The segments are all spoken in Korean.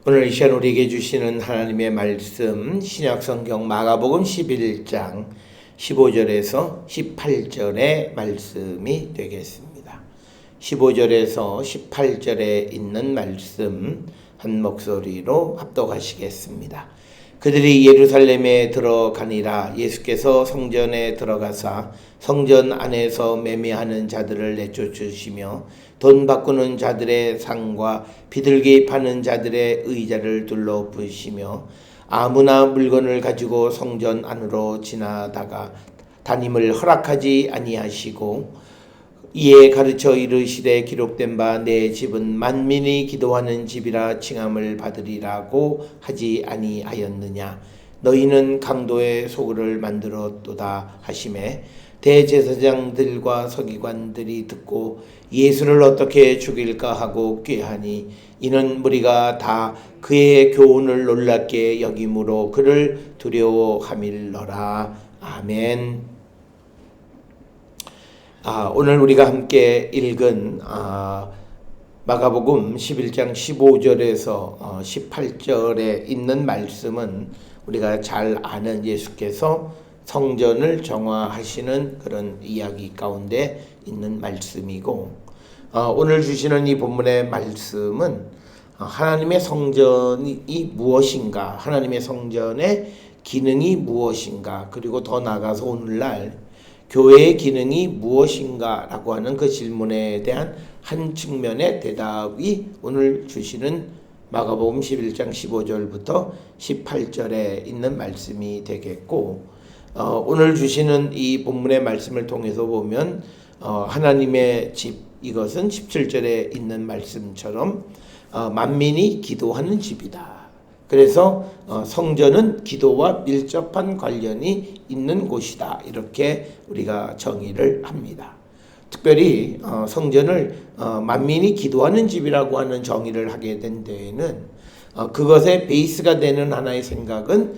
오늘 이 시간 우리에게 주시는 하나님의 말씀 신약성경 마가복음 11장 15절에서 18절의 말씀이 되겠습니다. 15절에서 18절에 있는 말씀 한 목소리로 합독하시겠습니다. 그들이 예루살렘에 들어가니라. 예수께서 성전에 들어가사 성전 안에서 매매하는 자들을 내쫓으시며 돈 바꾸는 자들의 상과 비둘기 파는 자들의 의자를 둘러부시며 아무나 물건을 가지고 성전 안으로 지나다가 다님을 허락하지 아니하시고 이에 가르쳐 이르시되 기록된 바 내 집은 만민이 기도하는 집이라 칭함을 받으리라고 하지 아니하였느냐. 너희는 강도의 소굴을 만들었도다 하시매 대제사장들과 서기관들이 듣고 예수를 어떻게 죽일까 하고 꾀하니 이는 무리가 다 그의 교훈을 놀랍게 여김으로 그를 두려워함일러라. 아멘. 오늘 우리가 함께 읽은 마가복음 11장 15절에서 18절에 있는 말씀은 우리가 잘 아는 예수께서 성전을 정화하시는 그런 이야기 가운데 있는 말씀이고, 오늘 주시는 이 본문의 말씀은 하나님의 성전이 무엇인가, 하나님의 성전의 기능이 무엇인가, 그리고 더 나아가서 오늘날 교회의 기능이 무엇인가 라고 하는 그 질문에 대한 한 측면의 대답이 오늘 주시는 마가복음 11장 15절부터 18절에 있는 말씀이 되겠고, 오늘 주시는 이 본문의 말씀을 통해서 보면 하나님의 집, 이것은 17절에 있는 말씀처럼 만민이 기도하는 집이다. 그래서 성전은 기도와 밀접한 관련이 있는 곳이다. 이렇게 우리가 정의를 합니다. 특별히 성전을 만민이 기도하는 집이라고 하는 정의를 하게 된 데에는 그것의 베이스가 되는 하나의 생각은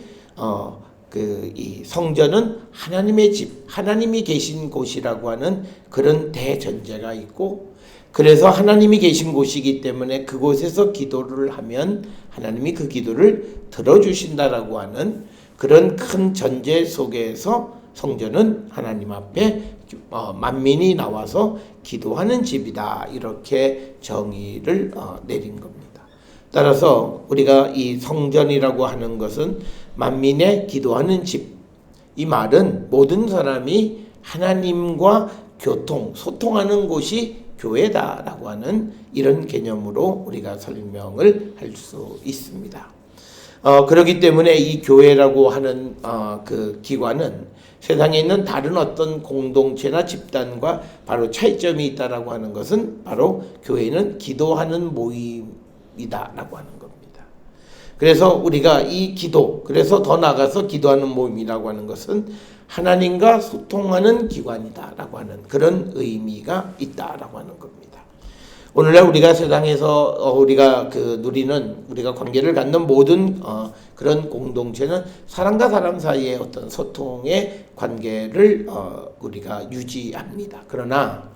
이 성전은 하나님의 집, 하나님이 계신 곳이라고 하는 그런 대전제가 있고, 그래서 하나님이 계신 곳이기 때문에 그곳에서 기도를 하면 하나님이 그 기도를 들어주신다라고 하는 그런 큰 전제 속에서 성전은 하나님 앞에 만민이 나와서 기도하는 집이다. 이렇게 정의를 내린 겁니다. 따라서 우리가 이 성전이라고 하는 것은 만민의 기도하는 집, 이 말은 모든 사람이 하나님과 소통하는 곳이 교회다라고 하는 이런 개념으로 우리가 설명을 할 수 있습니다. 그렇기 때문에 이 교회라고 하는 그 기관은 세상에 있는 다른 어떤 공동체나 집단과 바로 차이점이 있다라고 하는 것은 바로 교회는 기도하는 모임이다라고 하는 겁니다. 그래서 우리가 이 기도, 그래서 더 나아가서 기도하는 모임이라고 하는 것은 하나님과 소통하는 기관이다라고 하는 그런 의미가 있다라고 하는 겁니다. 오늘날 우리가 세상에서 우리가 누리는, 우리가 관계를 갖는 모든 그런 공동체는 사람과 사람 사이의 어떤 소통의 관계를 우리가 유지합니다. 그러나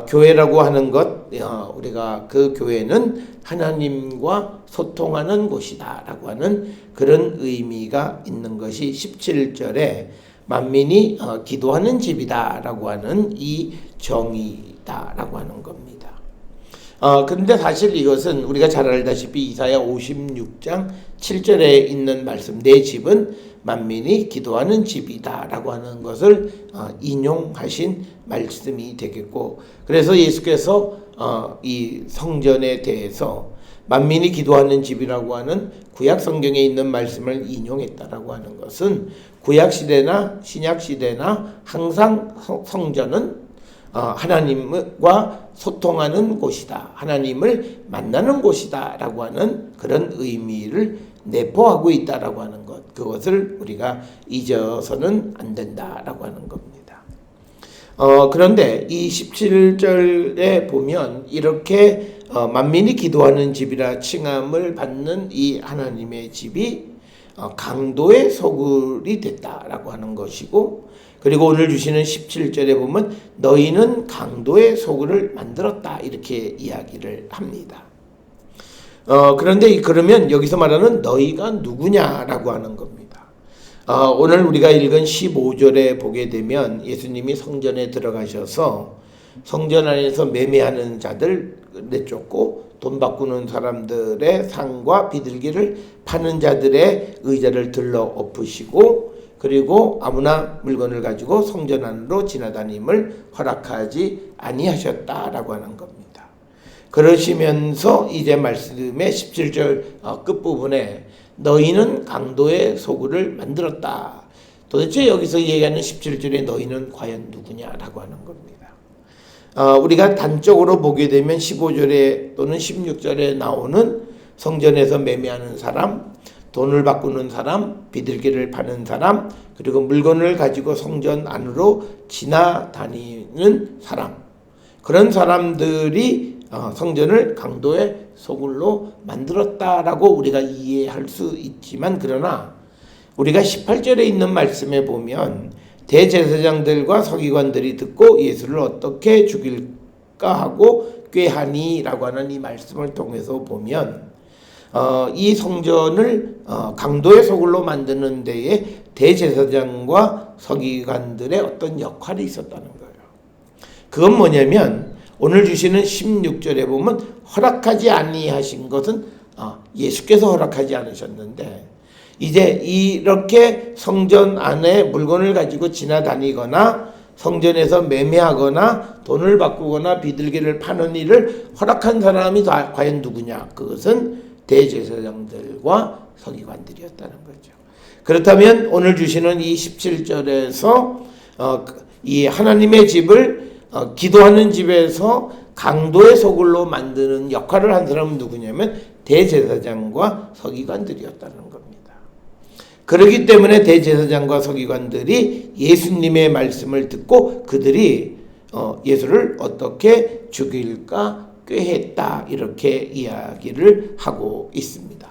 교회라고 하는 것, 우리가 그 교회는 하나님과 소통하는 곳이다라고 하는 그런 의미가 있는 것이 17절에 만민이 기도하는 집이다라고 하는 이 정의다라고 하는 겁니다. 그런데 사실 이것은 우리가 잘 알다시피 이사야 56장 7절에 있는 말씀, 내 집은 만민이 기도하는 집이다라고 하는 것을 인용하신 말씀이 되겠고, 그래서 예수께서 이 성전에 대해서 만민이 기도하는 집이라고 하는 구약 성경에 있는 말씀을 인용했다라고 하는 것은 구약 시대나 신약 시대나 항상 성전은 하나님과 소통하는 곳이다, 하나님을 만나는 곳이다라고 하는 그런 의미를 내포하고 있다라고 하는 것, 그것을 우리가 잊어서는 안 된다라고 하는 겁니다. 그런데 이 17절에 보면 이렇게 만민이 기도하는 집이라 칭함을 받는 이 하나님의 집이 강도의 소굴이 됐다라고 하는 것이고, 그리고 오늘 주시는 17절에 보면 너희는 강도의 소굴을 만들었다 이렇게 이야기를 합니다. 그런데 그러면 여기서 말하는 너희가 누구냐라고 하는 겁니다. 오늘 우리가 읽은 15절에 보게 되면 예수님이 성전에 들어가셔서 성전 안에서 매매하는 자들 내쫓고 돈 바꾸는 사람들의 상과 비둘기를 파는 자들의 의자를 들러 엎으시고 그리고 아무나 물건을 가지고 성전 안으로 지나다님을 허락하지 아니하셨다라고 하는 겁니다. 그러시면서 이제 말씀의 17절 끝부분에 너희는 강도의 소굴을 만들었다. 도대체 여기서 얘기하는 17절에 너희는 과연 누구냐라고 하는 겁니다. 우리가 단적으로 보게 되면 15절에 또는 16절에 나오는 성전에서 매매하는 사람, 돈을 바꾸는 사람, 비둘기를 파는 사람, 그리고 물건을 가지고 성전 안으로 지나다니는 사람, 그런 사람들이 성전을 강도의 소굴로 만들었다라고 우리가 이해할 수 있지만, 그러나 우리가 18절에 있는 말씀에 보면 대제사장들과 서기관들이 듣고 예수를 어떻게 죽일까 하고 꾀하니라고 하는 이 말씀을 통해서 보면 이 성전을 강도의 소굴로 만드는 데에 대제사장과 서기관들의 어떤 역할이 있었다는 거예요. 그건 뭐냐면 오늘 주시는 16절에 보면 허락하지 아니하신 것은 예수께서 허락하지 않으셨는데, 이제 이렇게 성전 안에 물건을 가지고 지나다니거나 성전에서 매매하거나 돈을 바꾸거나 비둘기를 파는 일을 허락한 사람이 과연 누구냐? 그것은 대제사장들과 서기관들이었다는 거죠. 그렇다면 오늘 주시는 이 17절에서 이 하나님의 집을 기도하는 집에서 강도의 소굴로 만드는 역할을 한 사람은 누구냐면 대제사장과 서기관들이었다는 겁니다. 그렇기 때문에 대제사장과 서기관들이 예수님의 말씀을 듣고 그들이 예수를 어떻게 죽일까 꾀했다, 이렇게 이야기를 하고 있습니다.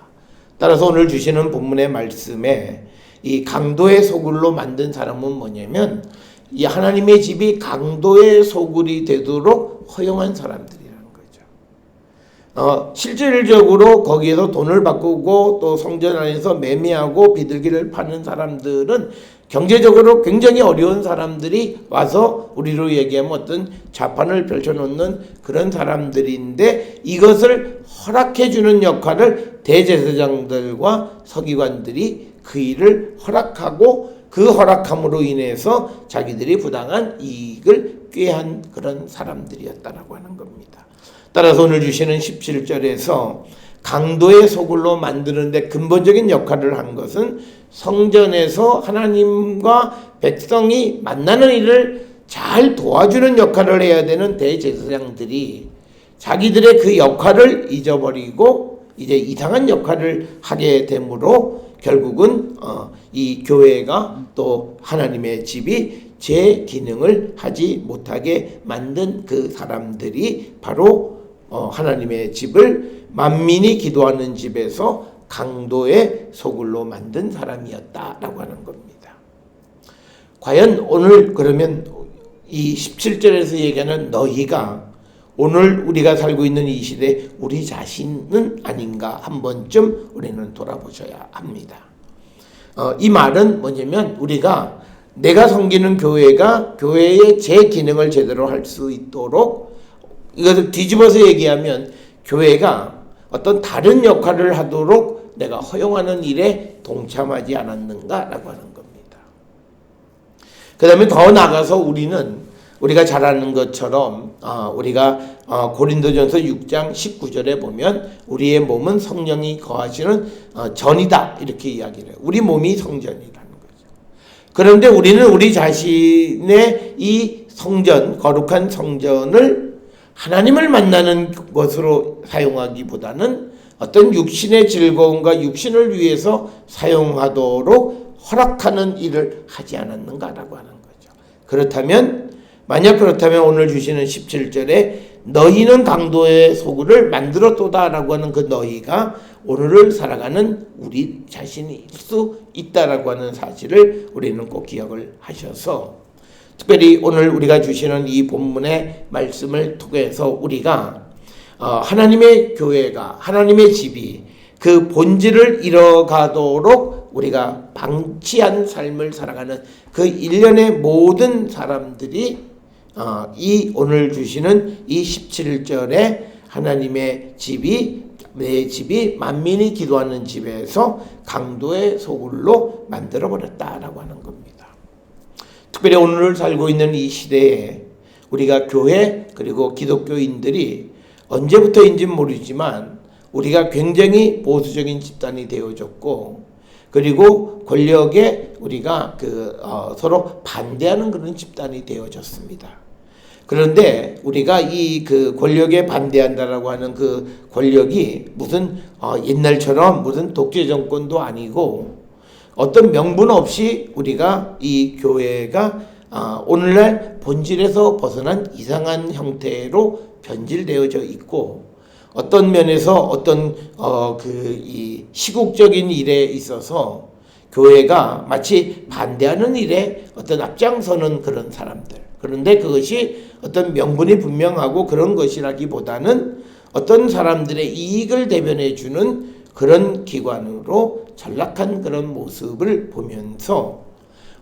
따라서 오늘 주시는 본문의 말씀에 이 강도의 소굴로 만든 사람은 뭐냐면 이 하나님의 집이 강도의 소굴이 되도록 허용한 사람들이라는 거죠. 실질적으로 거기에서 돈을 바꾸고 또 성전 안에서 매매하고 비둘기를 파는 사람들은 경제적으로 굉장히 어려운 사람들이 와서 우리로 얘기하면 어떤 자판을 펼쳐놓는 그런 사람들인데, 이것을 허락해주는 역할을 대제사장들과 서기관들이 그 일을 허락하고 그 허락함으로 인해서 자기들이 부당한 이익을 꾀한 그런 사람들이었다라고 하는 겁니다. 따라서 오늘 주시는 17절에서 강도의 소굴로 만드는데 근본적인 역할을 한 것은 성전에서 하나님과 백성이 만나는 일을 잘 도와주는 역할을 해야 되는 대제사장들이 자기들의 그 역할을 잊어버리고 이제 이상한 역할을 하게 되므로 결국은 이 교회가 또 하나님의 집이 제 기능을 하지 못하게 만든 그 사람들이 바로 하나님의 집을 만민이 기도하는 집에서 강도의 소굴로 만든 사람이었다라고 하는 겁니다. 과연 오늘 그러면 이 17절에서 얘기하는 너희가 오늘 우리가 살고 있는 이 시대에 우리 자신은 아닌가 한 번쯤 우리는 돌아보셔야 합니다. 이 말은 뭐냐면 우리가 내가 섬기는 교회가 교회의 제 기능을 제대로 할 수 있도록, 이것을 뒤집어서 얘기하면 교회가 어떤 다른 역할을 하도록 내가 허용하는 일에 동참하지 않았는가라고 하는 겁니다. 그 다음에 더 나아가서 우리가 잘 아는 것처럼 우리가 고린도전서 6장 19절에 보면 우리의 몸은 성령이 거하시는 전이다, 이렇게 이야기를 해요. 우리 몸이 성전이라는 거죠. 그런데 우리는 우리 자신의 이 성전, 거룩한 성전을 하나님을 만나는 것으로 사용하기보다는 어떤 육신의 즐거움과 육신을 위해서 사용하도록 허락하는 일을 하지 않았는가라고 하는 거죠. 만약 그렇다면 오늘 주시는 17절에 너희는 강도의 소굴을 만들었도다라고 하는 그 너희가 오늘을 살아가는 우리 자신일 수 있다라고 하는 사실을 우리는 꼭 기억을 하셔서, 특별히 오늘 우리가 주시는 이 본문의 말씀을 통해서 우리가 하나님의 교회가, 하나님의 집이 그 본질을 이뤄가도록 우리가 방치한 삶을 살아가는 그 일련의 모든 사람들이 이 오늘 주시는 이 17절에 하나님의 집이, 내 집이 만민이 기도하는 집에서 강도의 소굴로 만들어버렸다라고 하는 겁니다. 특별히 오늘 살고 있는 이 시대에 우리가 교회 그리고 기독교인들이 언제부터인지는 모르지만 우리가 굉장히 보수적인 집단이 되어졌고, 그리고 권력에 우리가 서로 반대하는 그런 집단이 되어졌습니다. 그런데 우리가 이 권력에 반대한다라고 하는 그 권력이 무슨 옛날처럼 무슨 독재 정권도 아니고, 어떤 명분 없이 우리가 이 교회가 오늘날 본질에서 벗어난 이상한 형태로 변질되어져 있고, 어떤 면에서 어떤 이 시국적인 일에 있어서 교회가 마치 반대하는 일에 어떤 앞장서는 그런 사람들. 그런데 그것이 어떤 명분이 분명하고 그런 것이라기보다는 어떤 사람들의 이익을 대변해 주는 그런 기관으로 전락한 그런 모습을 보면서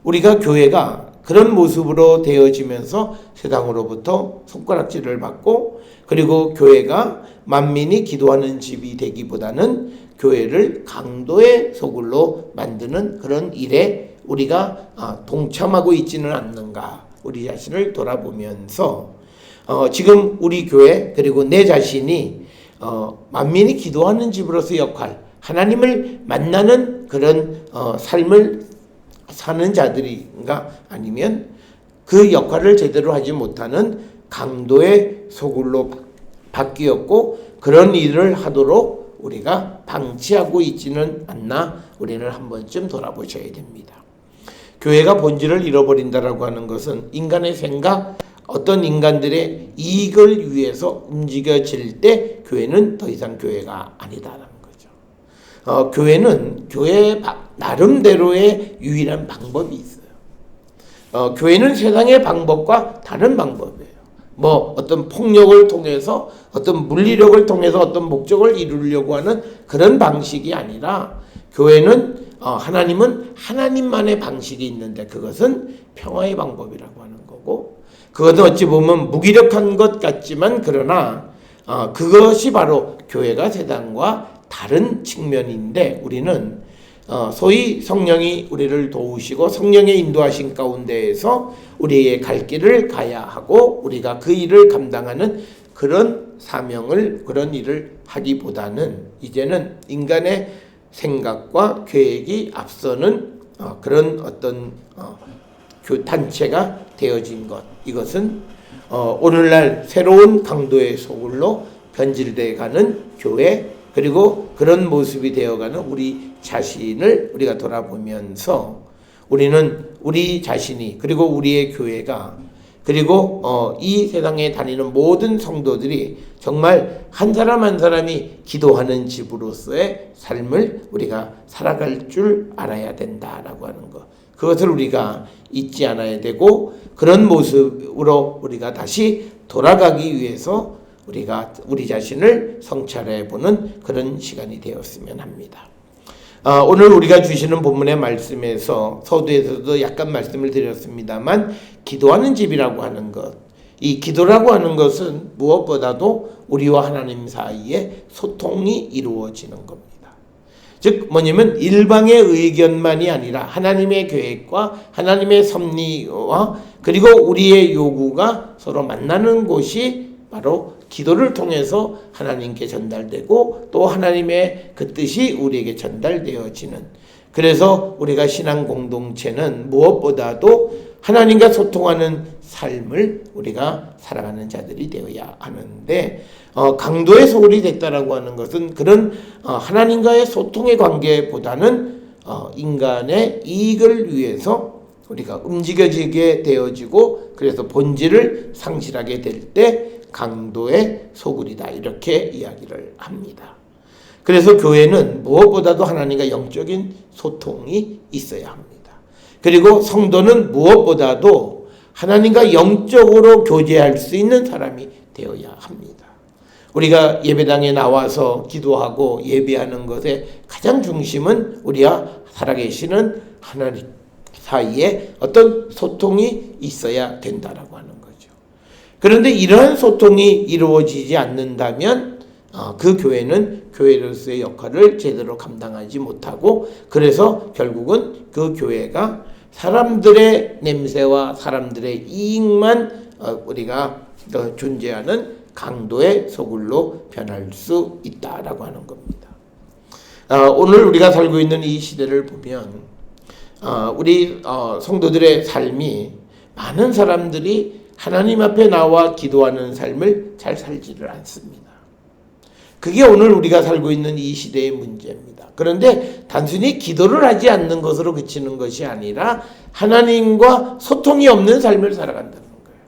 우리가 교회가 그런 모습으로 되어지면서 세상으로부터 손가락질을 받고, 그리고 교회가 만민이 기도하는 집이 되기보다는 교회를 강도의 소굴로 만드는 그런 일에 우리가 동참하고 있지는 않는가, 우리 자신을 돌아보면서 지금 우리 교회 그리고 내 자신이 만민이 기도하는 집으로서 역할, 하나님을 만나는 그런 삶을 사는 자들인가, 아니면 그 역할을 제대로 하지 못하는 강도의 소굴로 바뀌었고, 그런 일을 하도록 우리가 방치하고 있지는 않나, 우리는 한 번쯤 돌아보셔야 됩니다. 교회가 본질을 잃어버린다라고 하는 것은 인간의 생각, 어떤 인간들의 이익을 위해서 움직여질 때 교회는 더 이상 교회가 아니다라는 거죠. 교회는 교회의 나름대로의 유일한 방법이 있어요. 교회는 세상의 방법과 다른 방법이에요. 어떤 폭력을 통해서, 어떤 물리력을 통해서 어떤 목적을 이루려고 하는 그런 방식이 아니라, 교회는 하나님은 하나님만의 방식이 있는데 그것은 평화의 방법이라고 하는 거고, 그것은 어찌 보면 무기력한 것 같지만, 그러나 그것이 바로 교회가 세상과 다른 측면인데, 우리는 소위 성령이 우리를 도우시고 성령의 인도하신 가운데에서 우리의 갈 길을 가야 하고, 우리가 그 일을 감당하는 그런 사명을, 그런 일을 하기보다는 이제는 인간의 생각과 계획이 앞서는 그런 어떤 단체가 되어진 것, 이것은 오늘날 새로운 강도의 소굴로 변질되어 가는 교회, 그리고 그런 모습이 되어가는 우리 자신을 우리가 돌아보면서 우리는 우리 자신이, 그리고 우리의 교회가, 그리고 이 세상에 다니는 모든 성도들이 정말 한 사람 한 사람이 기도하는 집으로서의 삶을 우리가 살아갈 줄 알아야 된다라고 하는 것, 그것을 우리가 잊지 않아야 되고, 그런 모습으로 우리가 다시 돌아가기 위해서 우리가 우리 자신을 성찰해 보는 그런 시간이 되었으면 합니다. 오늘 우리가 주시는 본문의 말씀에서 서두에서도 약간 말씀을 드렸습니다만, 기도하는 집이라고 하는 것, 이 기도라고 하는 것은 무엇보다도 우리와 하나님 사이에 소통이 이루어지는 겁니다. 즉 뭐냐면 일방의 의견만이 아니라 하나님의 계획과 하나님의 섭리와 그리고 우리의 요구가 서로 만나는 곳이 바로 기도를 통해서 하나님께 전달되고, 또 하나님의 그 뜻이 우리에게 전달되어지는, 그래서 우리가 신앙 공동체는 무엇보다도 하나님과 소통하는 삶을 우리가 살아가는 자들이 되어야 하는데, 강도의 소굴이 됐다라고 하는 것은 그런 하나님과의 소통의 관계보다는 인간의 이익을 위해서 우리가 움직여지게 되어지고, 그래서 본질을 상실하게 될 때 강도의 소굴이다, 이렇게 이야기를 합니다. 그래서 교회는 무엇보다도 하나님과 영적인 소통이 있어야 합니다. 그리고 성도는 무엇보다도 하나님과 영적으로 교제할 수 있는 사람이 되어야 합니다. 우리가 예배당에 나와서 기도하고 예배하는 것의 가장 중심은 우리와 살아계시는 하나님 사이에 어떤 소통이 있어야 된다라고 하는 거죠. 그런데 이러한 소통이 이루어지지 않는다면 그 교회는 교회로서의 역할을 제대로 감당하지 못하고, 그래서 결국은 그 교회가 사람들의 냄새와 사람들의 이익만 우리가 존재하는 강도의 소굴로 변할 수 있다라고 하는 겁니다. 오늘 우리가 살고 있는 이 시대를 보면 우리 성도들의 삶이, 많은 사람들이 하나님 앞에 나와 기도하는 삶을 잘 살지를 않습니다. 그게 오늘 우리가 살고 있는 이 시대의 문제입니다. 그런데 단순히 기도를 하지 않는 것으로 그치는 것이 아니라 하나님과 소통이 없는 삶을 살아간다는 거예요.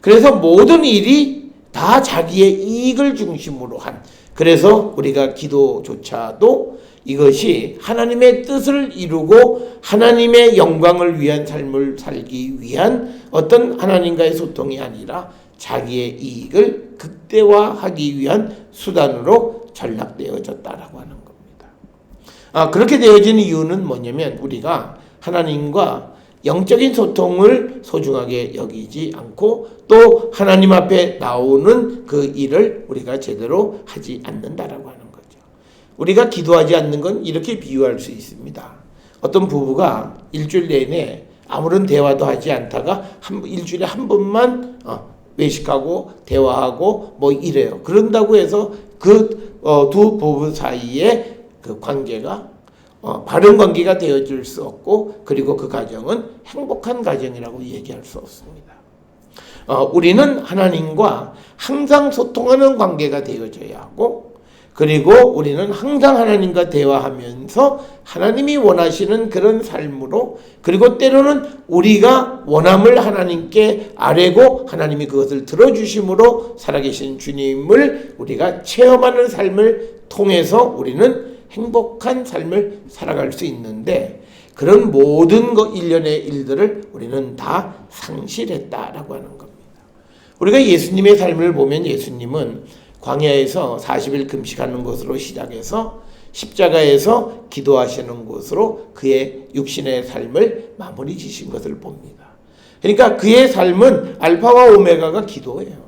그래서 모든 일이 다 자기의 이익을 중심으로 한, 그래서 우리가 기도조차도 이것이 하나님의 뜻을 이루고 하나님의 영광을 위한 삶을 살기 위한 어떤 하나님과의 소통이 아니라 자기의 이익을 극대화하기 위한 수단으로 전락되어졌다라고 하는 겁니다. 그렇게 되어진 이유는 뭐냐면, 우리가 하나님과 영적인 소통을 소중하게 여기지 않고 또 하나님 앞에 나오는 그 일을 우리가 제대로 하지 않는다라고 하는 거죠. 우리가 기도하지 않는 건 이렇게 비유할 수 있습니다. 어떤 부부가 일주일 내내 아무런 대화도 하지 않다가 일주일에 한 번만 외식하고 대화하고 뭐 이래요. 그런다고 해서 그 두 부부 사이에 그 관계가 바른 관계가 되어질 수 없고, 그리고 그 가정은 행복한 가정이라고 얘기할 수 없습니다. 우리는 하나님과 항상 소통하는 관계가 되어져야 하고, 그리고 우리는 항상 하나님과 대화하면서 하나님이 원하시는 그런 삶으로, 그리고 때로는 우리가 원함을 하나님께 아뢰고 하나님이 그것을 들어주심으로 살아계신 주님을 우리가 체험하는 삶을 통해서 우리는 행복한 삶을 살아갈 수 있는데, 그런 모든 일련의 일들을 우리는 다 상실했다라고 하는 겁니다. 우리가 예수님의 삶을 보면, 예수님은 광야에서 40일 금식하는 것으로 시작해서 십자가에서 기도하시는 것으로 그의 육신의 삶을 마무리 지신 것을 봅니다. 그러니까 그의 삶은 알파와 오메가가 기도예요.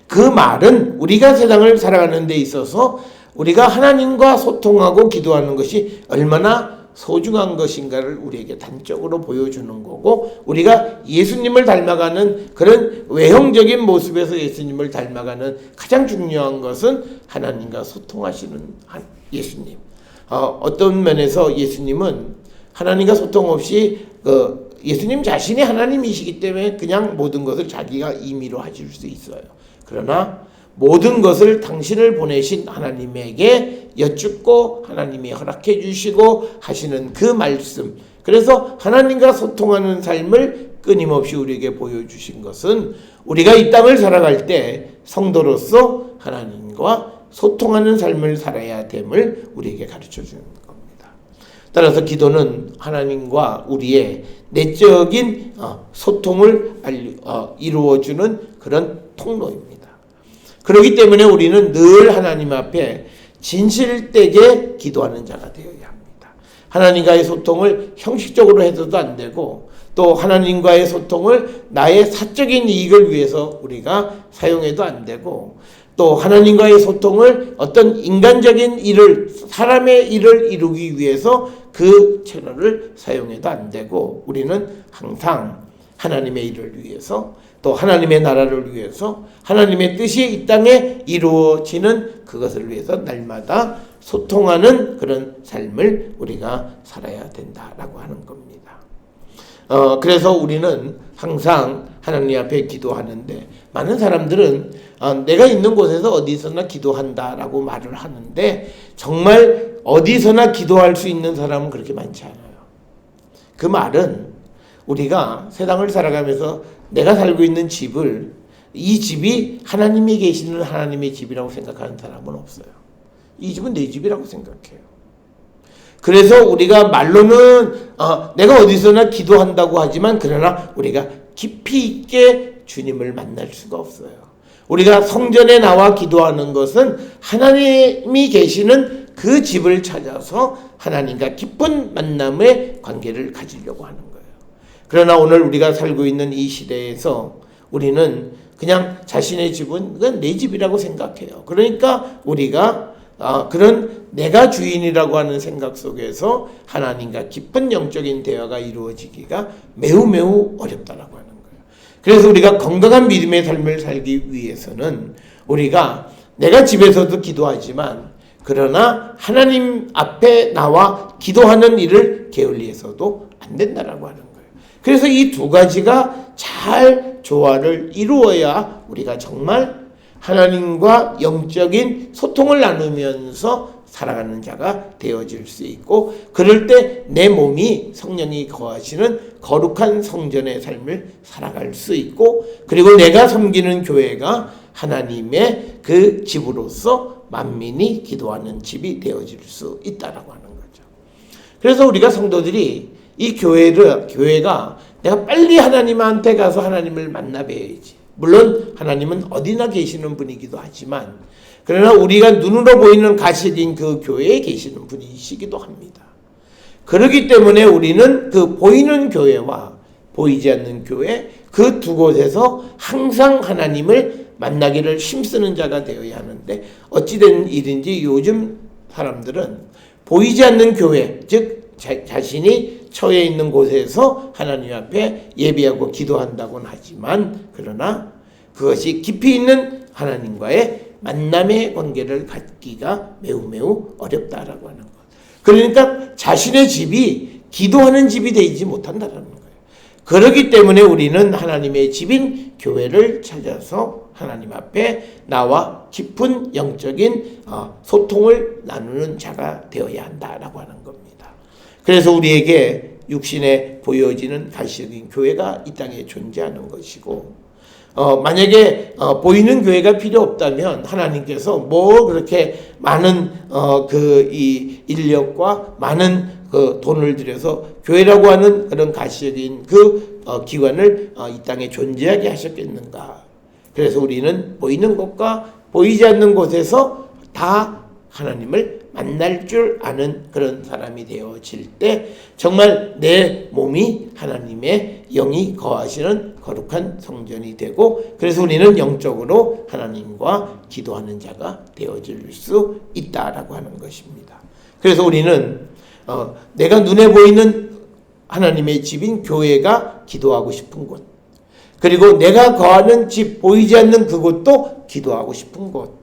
그 말은 우리가 세상을 살아가는 데 있어서 우리가 하나님과 소통하고 기도하는 것이 얼마나 소중한 것인가를 우리에게 단적으로 보여주는 거고, 우리가 예수님을 닮아가는 그런 외형적인 모습에서 예수님을 닮아가는 가장 중요한 것은 하나님과 소통하시는 예수님. 어떤 면에서 예수님은 하나님과 소통 없이 예수님 자신이 하나님이시기 때문에 그냥 모든 것을 자기가 임의로 하실 수 있어요. 그러나 모든 것을 당신을 보내신 하나님에게 여쭙고 하나님이 허락해 주시고 하시는 그 말씀, 그래서 하나님과 소통하는 삶을 끊임없이 우리에게 보여주신 것은 우리가 이 땅을 살아갈 때 성도로서 하나님과 소통하는 삶을 살아야 됨을 우리에게 가르쳐 주는 겁니다. 따라서 기도는 하나님과 우리의 내적인 소통을 이루어주는 그런 통로입니다. 그렇기 때문에 우리는 늘 하나님 앞에 진실되게 기도하는 자가 되어야 합니다. 하나님과의 소통을 형식적으로 해서도 안 되고, 또 하나님과의 소통을 나의 사적인 이익을 위해서 우리가 사용해도 안 되고, 또 하나님과의 소통을 어떤 인간적인 일을, 사람의 일을 이루기 위해서 그 채널을 사용해도 안 되고, 우리는 항상 하나님의 일을 위해서, 또 하나님의 나라를 위해서, 하나님의 뜻이 이 땅에 이루어지는 그것을 위해서 날마다 소통하는 그런 삶을 우리가 살아야 된다라고 하는 겁니다. 그래서 우리는 항상 하나님 앞에 기도하는데, 많은 사람들은 내가 있는 곳에서 어디서나 기도한다라고 말을 하는데, 정말 어디서나 기도할 수 있는 사람은 그렇게 많지 않아요. 그 말은 우리가 세상을 살아가면서 내가 살고 있는 집을, 이 집이 하나님이 계시는 하나님의 집이라고 생각하는 사람은 없어요. 이 집은 내 집이라고 생각해요. 그래서 우리가 말로는 내가 어디서나 기도한다고 하지만, 그러나 우리가 깊이 있게 주님을 만날 수가 없어요. 우리가 성전에 나와 기도하는 것은 하나님이 계시는 그 집을 찾아서 하나님과 깊은 만남의 관계를 가지려고 하는 거예요. 그러나 오늘 우리가 살고 있는 이 시대에서 우리는 그냥 자신의 집은 그건 내 집이라고 생각해요. 그러니까 우리가 그런 내가 주인이라고 하는 생각 속에서 하나님과 깊은 영적인 대화가 이루어지기가 매우 매우 어렵다라고 하는 거예요. 그래서 우리가 건강한 믿음의 삶을 살기 위해서는 우리가 내가 집에서도 기도하지만 그러나 하나님 앞에 나와 기도하는 일을 게을리해서도 안 된다라고 하는 거예요. 그래서 이 두 가지가 잘 조화를 이루어야 우리가 정말 하나님과 영적인 소통을 나누면서 살아가는 자가 되어질 수 있고, 그럴 때 내 몸이 성령이 거하시는 거룩한 성전의 삶을 살아갈 수 있고, 그리고 내가 섬기는 교회가 하나님의 그 집으로서 만민이 기도하는 집이 되어질 수 있다라고 하는 거죠. 그래서 우리가 성도들이 이 교회가 내가 빨리 하나님한테 가서 하나님을 만나 뵈야지. 물론 하나님은 어디나 계시는 분이기도 하지만, 그러나 우리가 눈으로 보이는 가시린 그 교회에 계시는 분이시기도 합니다. 그렇기 때문에 우리는 그 보이는 교회와 보이지 않는 교회, 그 두 곳에서 항상 하나님을 만나기를 힘쓰는 자가 되어야 하는데, 어찌된 일인지 요즘 사람들은 보이지 않는 교회, 즉 자신이 처해 있는 곳에서 하나님 앞에 예배하고 기도한다고는 하지만, 그러나 그것이 깊이 있는 하나님과의 만남의 관계를 갖기가 매우 매우 어렵다라고 하는 것. 그러니까 자신의 집이 기도하는 집이 되지 못한다라는 거예요. 그렇기 때문에 우리는 하나님의 집인 교회를 찾아서 하나님 앞에 나와 깊은 영적인 소통을 나누는 자가 되어야 한다라고 하는 겁니다. 그래서 우리에게 육신에 보여지는 가시적인 교회가 이 땅에 존재하는 것이고, 만약에 보이는 교회가 필요 없다면 하나님께서 뭐 그렇게 많은 이 인력과 많은 그 돈을 들여서 교회라고 하는 그런 가시적인 그 기관을 이 땅에 존재하게 하셨겠는가. 그래서 우리는 보이는 곳과 보이지 않는 곳에서 다 하나님을 만날 줄 아는 그런 사람이 되어질 때 정말 내 몸이 하나님의 영이 거하시는 거룩한 성전이 되고, 그래서 우리는 영적으로 하나님과 기도하는 자가 되어질 수 있다라고 하는 것입니다. 그래서 우리는 내가 눈에 보이는 하나님의 집인 교회가 기도하고 싶은 곳, 그리고 내가 거하는 집 보이지 않는 그곳도 기도하고 싶은 곳,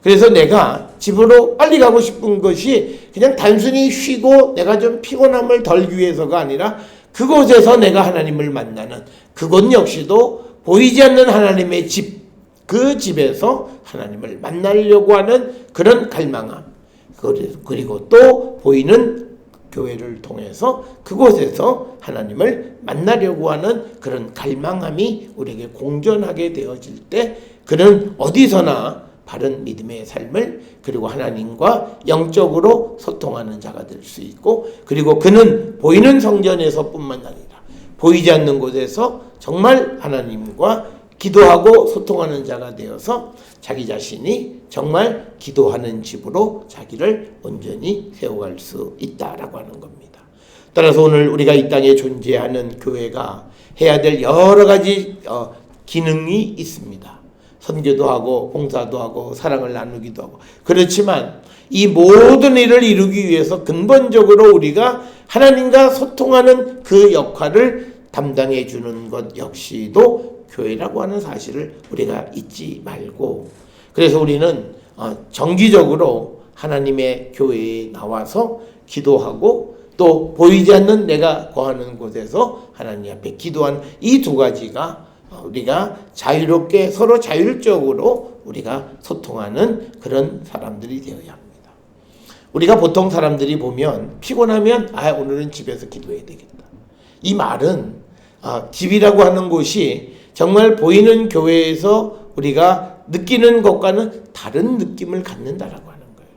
그래서 내가 집으로 빨리 가고 싶은 것이 그냥 단순히 쉬고 내가 좀 피곤함을 덜기 위해서가 아니라 그곳에서 내가 하나님을 만나는 그곳 역시도 보이지 않는 하나님의 집, 그 집에서 하나님을 만나려고 하는 그런 갈망함, 그리고 또 보이는 교회를 통해서 그곳에서 하나님을 만나려고 하는 그런 갈망함이 우리에게 공존하게 되어질 때, 그는 어디서나 바른 믿음의 삶을, 그리고 하나님과 영적으로 소통하는 자가 될 수 있고, 그리고 그는 보이는 성전에서 뿐만 아니라 보이지 않는 곳에서 정말 하나님과 기도하고 소통하는 자가 되어서 자기 자신이 정말 기도하는 집으로 자기를 온전히 세워갈 수 있다라고 하는 겁니다. 따라서 오늘 우리가 이 땅에 존재하는 교회가 해야 될 여러 가지 기능이 있습니다. 선교도 하고 봉사도 하고 사랑을 나누기도 하고, 그렇지만 이 모든 일을 이루기 위해서 근본적으로 우리가 하나님과 소통하는 그 역할을 담당해 주는 것 역시도 교회라고 하는 사실을 우리가 잊지 말고, 그래서 우리는 정기적으로 하나님의 교회에 나와서 기도하고 또 보이지 않는 내가 거하는 곳에서 하나님 앞에 기도한 이 두 가지가 우리가 자유롭게 서로 자율적으로 우리가 소통하는 그런 사람들이 되어야 합니다. 우리가 보통 사람들이 보면 피곤하면 오늘은 집에서 기도해야 되겠다. 이 말은 집이라고 하는 곳이 정말 보이는 교회에서 우리가 느끼는 것과는 다른 느낌을 갖는다라고 하는 거예요.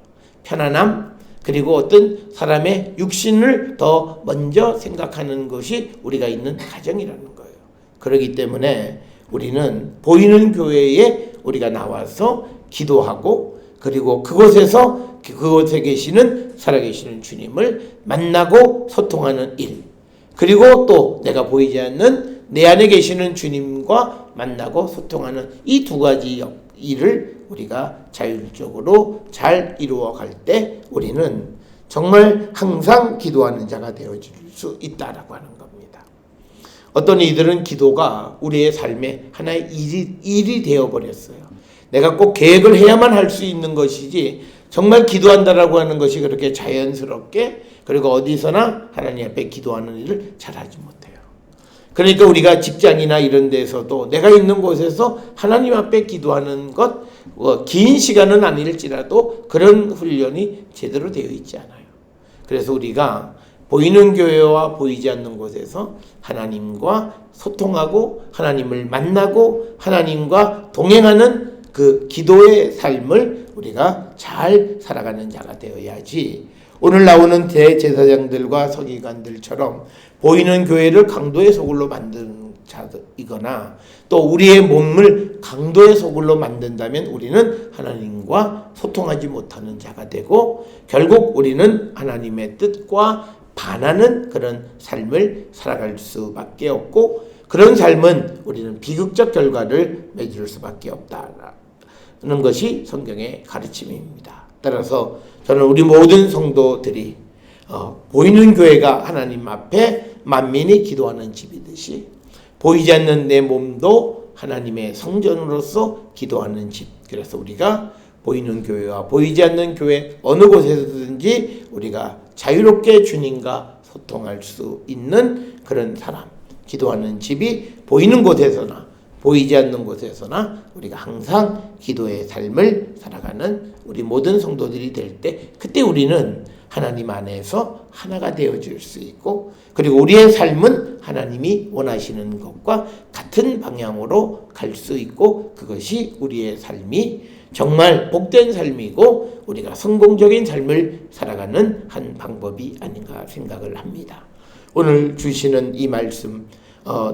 편안함, 그리고 어떤 사람의 육신을 더 먼저 생각하는 것이 우리가 있는 가정이라는 거예요. 그렇기 때문에 우리는 보이는 교회에 우리가 나와서 기도하고 그리고 그곳에 계시는 살아계시는 주님을 만나고 소통하는 일, 그리고 또 내가 보이지 않는 내 안에 계시는 주님과 만나고 소통하는 이 두 가지 일을 우리가 자율적으로 잘 이루어갈 때 우리는 정말 항상 기도하는 자가 되어질 수 있다라고 하는 겁니다. 어떤 이들은 기도가 우리의 삶의 하나의 일이 되어버렸어요. 내가 꼭 계획을 해야만 할 수 있는 것이지 정말 기도한다라고 하는 것이 그렇게 자연스럽게 그리고 어디서나 하나님 앞에 기도하는 일을 잘하지 못해요. 그러니까 우리가 직장이나 이런 데서도 내가 있는 곳에서 하나님 앞에 기도하는 것, 긴 시간은 아닐지라도 그런 훈련이 제대로 되어 있지 않아요. 그래서 우리가 보이는 교회와 보이지 않는 곳에서 하나님과 소통하고 하나님을 만나고 하나님과 동행하는 그 기도의 삶을 우리가 잘 살아가는 자가 되어야지, 오늘 나오는 대제사장들과 서기관들처럼 보이는 교회를 강도의 소굴로 만드는 자이거나 또 우리의 몸을 강도의 소굴로 만든다면 우리는 하나님과 소통하지 못하는 자가 되고 결국 우리는 하나님의 뜻과 반하는 그런 삶을 살아갈 수밖에 없고, 그런 삶은 우리는 비극적 결과를 맺을 수밖에 없다는 것이 성경의 가르침입니다. 따라서 저는 우리 모든 성도들이 보이는 교회가 하나님 앞에 만민이 기도하는 집이듯이 보이지 않는 내 몸도 하나님의 성전으로서 기도하는 집. 그래서 우리가 보이는 교회와 보이지 않는 교회 어느 곳에서든지 우리가 자유롭게 주님과 소통할 수 있는 그런 사람, 기도하는 집이 보이는 곳에서나 보이지 않는 곳에서나 우리가 항상 기도의 삶을 살아가는 우리 모든 성도들이 될 때, 그때 우리는 하나님 안에서 하나가 되어질 수 있고 그리고 우리의 삶은 하나님이 원하시는 것과 같은 방향으로 갈 수 있고, 그것이 우리의 삶이 정말 복된 삶이고 우리가 성공적인 삶을 살아가는 한 방법이 아닌가 생각을 합니다. 오늘 주시는 이 말씀,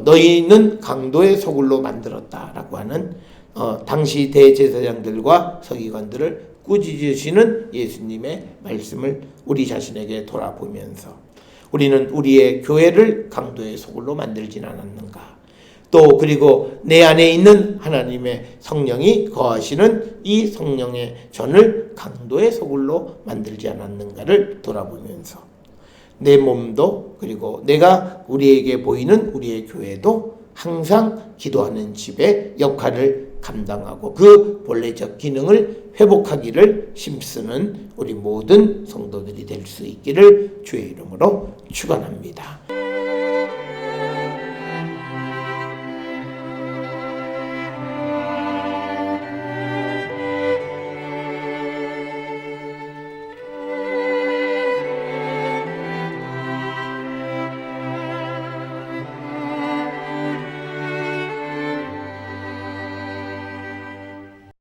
너희는 강도의 소굴로 만들었다라고 하는 당시 대제사장들과 서기관들을 꾸짖으시는 예수님의 말씀을 우리 자신에게 돌아보면서 우리는 우리의 교회를 강도의 소굴로 만들진 않았는가, 또 그리고 내 안에 있는 하나님의 성령이 거하시는 이 성령의 전을 강도의 소굴로 만들지 않았는가를 돌아보면서 내 몸도 그리고 내가 우리에게 보이는 우리의 교회도 항상 기도하는 집의 역할을 감당하고 그 본래적 기능을 회복하기를 힘쓰는 우리 모든 성도들이 될 수 있기를 주의 이름으로 축원합니다.